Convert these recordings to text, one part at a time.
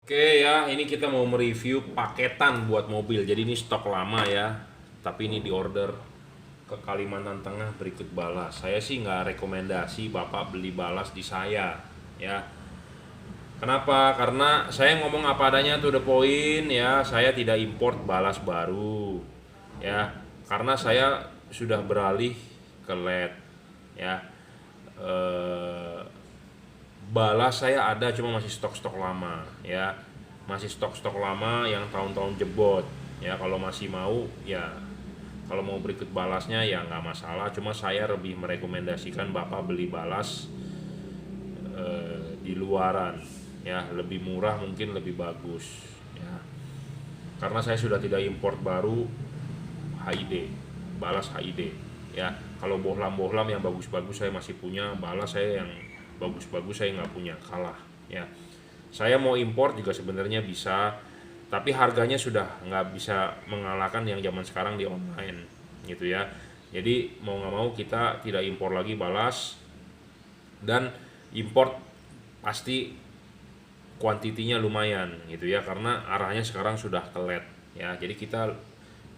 Oke ya, ini kita mau mereview paketan buat mobil. Jadi ini stok lama ya, tapi ini diorder ke Kalimantan Tengah berikut balas. Saya sih nggak rekomendasi Bapak beli balas di saya ya. Kenapa? Karena saya ngomong apa adanya to the point ya. Saya tidak import balas baru ya, karena saya sudah beralih ke LED ya. Eh, Balas saya ada, cuma masih stok-stok lama ya, masih stok-stok lama yang tahun-tahun jebot ya. Kalau masih mau ya, kalau mau berikut balasnya ya nggak masalah, cuma saya lebih merekomendasikan Bapak beli balas di luaran ya, lebih murah, mungkin lebih bagus ya, karena saya sudah tidak import baru HID, balas HID ya. Kalau bohlam-bohlam yang bagus-bagus saya masih punya, balas saya yang bagus-bagus saya nggak punya, kalah ya. Saya mau import juga sebenarnya bisa, tapi harganya sudah nggak bisa mengalahkan yang zaman sekarang di online gitu ya. Jadi mau nggak mau kita tidak impor lagi balas, dan import pasti kuantitinya lumayan gitu ya, karena arahnya sekarang sudah ke LED ya. Jadi kita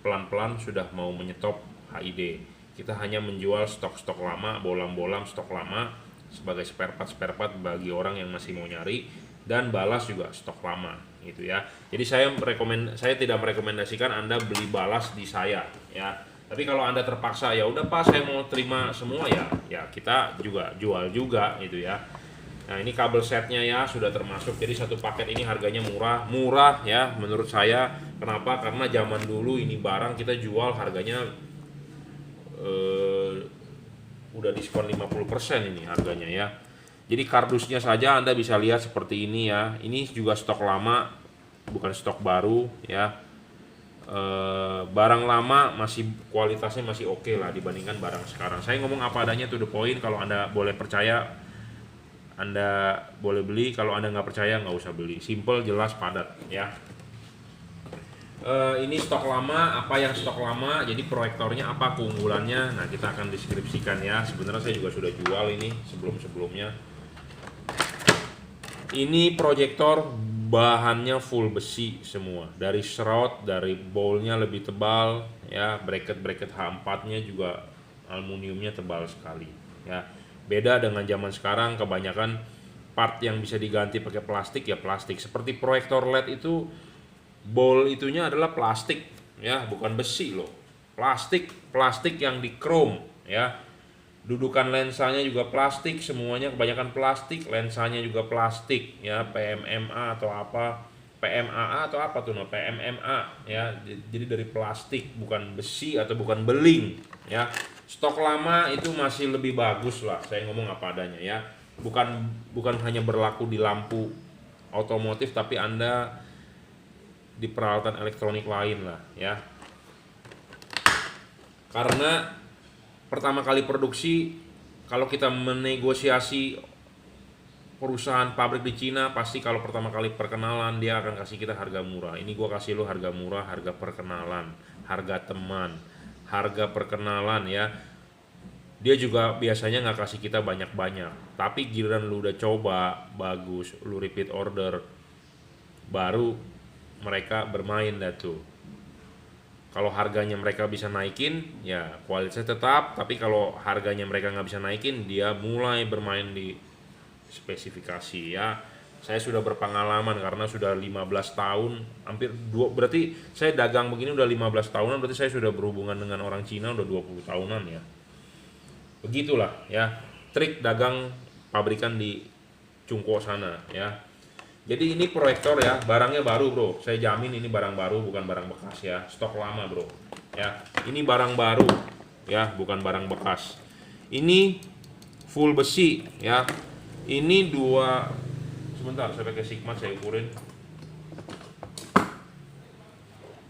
pelan-pelan sudah mau menyetop HID. Kita hanya menjual stok-stok lama, bolam-bolam stok lama sebagai spare part bagi orang yang masih mau nyari, dan balas juga stok lama gitu ya. Jadi saya tidak merekomendasikan Anda beli balas di saya ya. Tapi kalau Anda terpaksa, ya udah Pak, saya mau terima semua ya, ya kita juga jual juga gitu ya. Nah, ini kabel setnya ya sudah termasuk. Jadi satu paket ini harganya murah ya menurut saya. Kenapa? Karena zaman dulu ini barang kita jual harganya eh, udah diskon 50% ini harganya ya. Jadi kardusnya saja Anda bisa lihat seperti ini ya. Ini juga stok lama, bukan stok baru ya. Barang lama masih kualitasnya masih oke lah dibandingkan barang sekarang. Saya ngomong apa adanya to the point. Kalau Anda boleh percaya, Anda boleh beli. Kalau Anda nggak percaya, nggak usah beli. Simple, jelas, padat ya. Ini stok lama. Apa yang stok lama? Jadi proyektornya apa, keunggulannya? Nah, kita akan deskripsikan ya. Sebenarnya saya juga sudah jual ini sebelum-sebelumnya. Ini proyektor bahannya full besi semua. Dari shroud, dari bowlnya lebih tebal ya. Bracket H4-nya juga aluminiumnya tebal sekali ya. Beda dengan zaman sekarang, kebanyakan part yang bisa diganti pakai plastik ya plastik. Seperti proyektor LED itu, bowl itunya adalah plastik ya, bukan besi loh. Plastik yang di chrome ya. Dudukan lensanya juga plastik, semuanya kebanyakan plastik, lensanya juga plastik ya, PMMA atau apa, PMAA atau apa tuh, no, PMMA ya. Jadi dari plastik, bukan besi atau bukan beling ya. Stok lama itu masih lebih bagus lah, saya ngomong apa adanya ya. Bukan hanya berlaku di lampu otomotif, tapi Anda di peralatan elektronik lain lah ya. Karena pertama kali produksi, kalau kita menegosiasi perusahaan pabrik di Cina, pasti kalau pertama kali perkenalan dia akan kasih kita harga murah. Ini gua kasih lo harga murah, harga perkenalan, harga teman, harga perkenalan ya. Dia juga biasanya nggak kasih kita banyak-banyak, tapi giliran lu udah coba bagus, lu repeat order, baru mereka bermain dah tuh. Kalau harganya mereka bisa naikin, ya kualitasnya tetap. Tapi kalau harganya mereka nggak bisa naikin, dia mulai bermain di spesifikasi ya. Saya sudah berpengalaman karena sudah 15 tahun, hampir dua, berarti saya dagang begini udah 15 tahunan, berarti saya sudah berhubungan dengan orang Cina udah 20 tahunan ya. Begitulah ya, trik dagang pabrikan di Cungko sana ya. Jadi ini proyektor ya, barangnya baru bro. Saya jamin ini barang baru, bukan barang bekas ya. Stok lama bro. Ya, ini barang baru ya, bukan barang bekas. Ini full besi ya. Ini dua, sebentar saya pakai Sigma saya ukurin.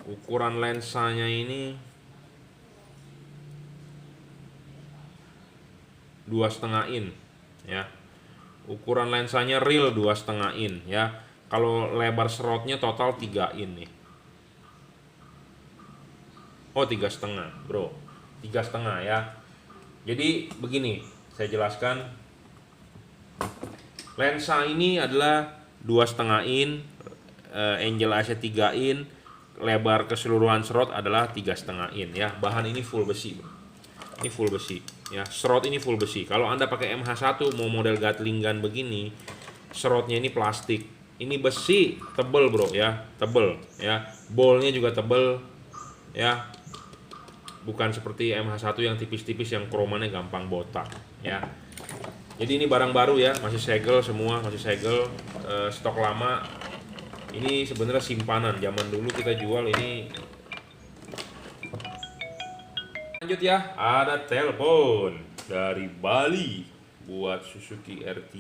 Ukuran lensanya ini 2,5 in ya. Ukuran lensanya real 2,5 in ya. Kalau lebar serotnya total 3 in nih. Oh, 3,5 bro, 3,5 ya. Jadi begini, saya jelaskan. Lensa ini adalah 2,5 in Angel AC 3 in, lebar keseluruhan slot adalah 3,5 in ya. Bahan ini full besi, bro. Ini full besi ya. Slot ini full besi. Kalau Anda pakai MH1 mau model Gatling gun begini, slotnya ini plastik. Ini besi, tebel bro ya, tebel ya. Bolnya juga tebel ya. Bukan seperti MH1 yang tipis-tipis yang kromannya gampang botak ya. Jadi ini barang baru ya, masih segel semua, masih segel, stok lama. Ini sebenarnya simpanan, zaman dulu kita jual ini. Lanjut ya, ada telepon dari Bali buat Suzuki R3.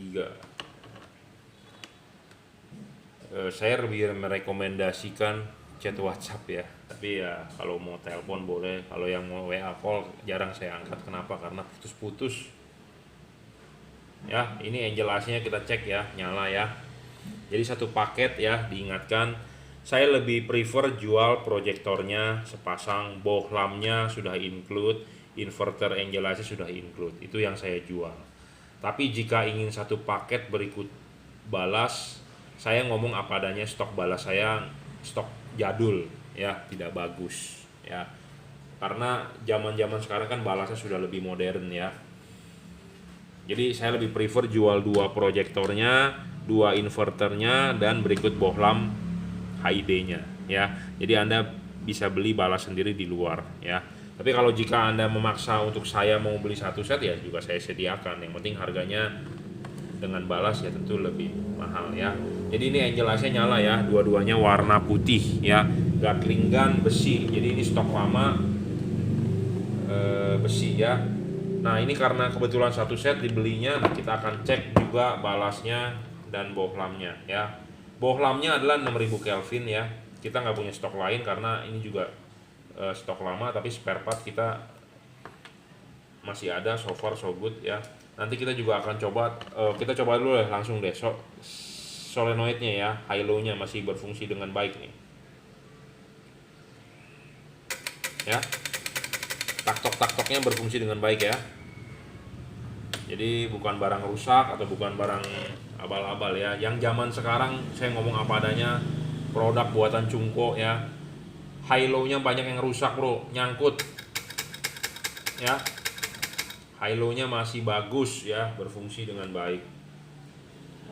Saya lebih merekomendasikan chat WhatsApp ya, tapi ya kalau mau telepon boleh. Kalau yang mau WA call jarang saya angkat. Kenapa? Karena putus-putus. Ya, ini Angel AC-nya kita cek ya, nyala ya. Jadi satu paket ya, diingatkan. Saya lebih prefer jual proyektornya sepasang, bohlamnya sudah include, inverter Angel AC sudah include. Itu yang saya jual. Tapi jika ingin satu paket berikut balas, saya ngomong apa adanya, stok balas saya stok jadul ya, tidak bagus ya. Karena zaman-zaman sekarang kan balasnya sudah lebih modern ya. Jadi saya lebih prefer jual 2 proyektornya, 2 inverternya, dan berikut bohlam HID-nya ya. Jadi Anda bisa beli balas sendiri di luar ya. Tapi kalau jika Anda memaksa untuk saya mau beli satu set ya juga saya sediakan. Yang penting harganya dengan balas ya tentu lebih mahal ya. Jadi ini Angel AC nyala ya, dua-duanya warna putih ya. Gatling gun besi. Jadi ini stok lama besi ya. Nah ini karena kebetulan satu set dibelinya, kita akan cek juga balasnya dan bohlamnya ya. Bohlamnya adalah 6000 Kelvin ya. Kita nggak punya stok lain karena ini juga stok lama, tapi spare part kita masih ada, so far so good ya. Nanti kita juga akan coba, kita coba dulu langsung deh solenoidnya ya, high-low-nya masih berfungsi dengan baik nih ya. Tak-tok-tak-toknya berfungsi dengan baik ya. Jadi bukan barang rusak atau bukan barang abal-abal ya. Yang zaman sekarang saya ngomong apa adanya, produk buatan Cungko ya. High-low-nya banyak yang rusak bro, nyangkut ya. High-low-nya masih bagus ya, berfungsi dengan baik.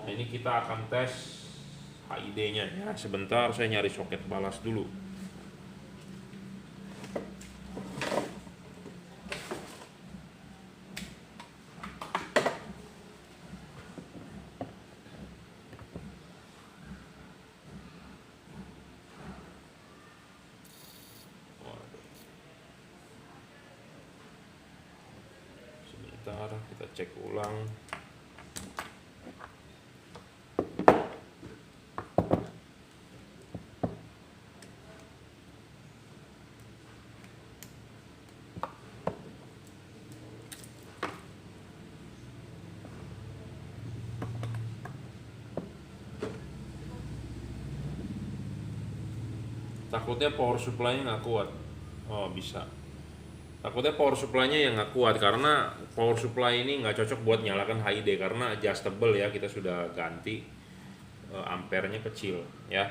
Nah, ini kita akan tes HID-nya ya. Sebentar saya nyari soket balas dulu. Kita cek ulang. Takutnya power supply-nya nggak kuat. Oh bisa. Takutnya power supply-nya yang nggak kuat, karena power supply ini nggak cocok buat nyalakan HID karena adjustable ya, kita sudah ganti, ampernya kecil ya.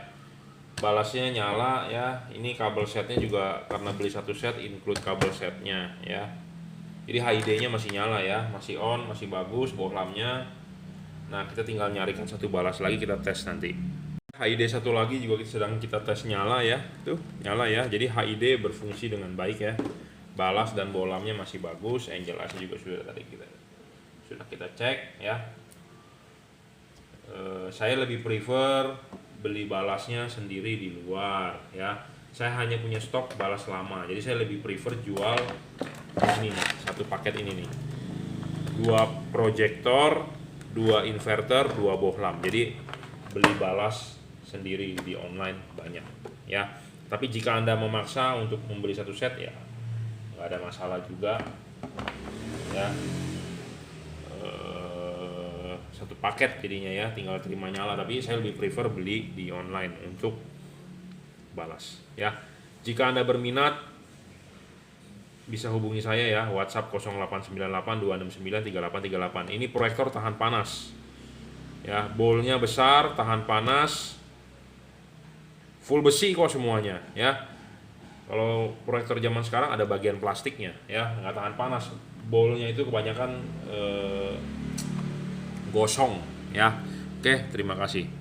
Balasnya nyala ya. Ini kabel setnya juga karena beli satu set include kabel setnya ya. Jadi HID-nya masih nyala ya, masih on, masih bagus bohlamnya. Nah kita tinggal nyarikan satu balas lagi, kita tes nanti. HID satu lagi juga sedang kita tes nyala ya, tuh nyala ya. Jadi HID berfungsi dengan baik ya. Balas dan bohlamnya masih bagus. Angel AC juga sudah kita cek ya. Saya lebih prefer beli balasnya sendiri di luar ya. Saya hanya punya stok balas lama, jadi saya lebih prefer jual ini nih, satu paket ini nih, 2 proyektor, 2 inverter, 2 bohlam. Jadi beli balas sendiri di online banyak ya. Tapi jika Anda memaksa untuk membeli satu set ya nggak ada masalah juga ya. Satu paket jadinya ya, tinggal terima nyala. Tapi saya lebih prefer beli di online untuk balas ya. Jika Anda berminat bisa hubungi saya ya, WhatsApp 0898 269 3838. Ini proyektor tahan panas ya, bolnya besar, tahan panas full besi kok semuanya ya. Kalau proyektor zaman sekarang ada bagian plastiknya ya, nggak tahan panas. Bowlnya itu kebanyakan gosong ya. Oke, terima kasih.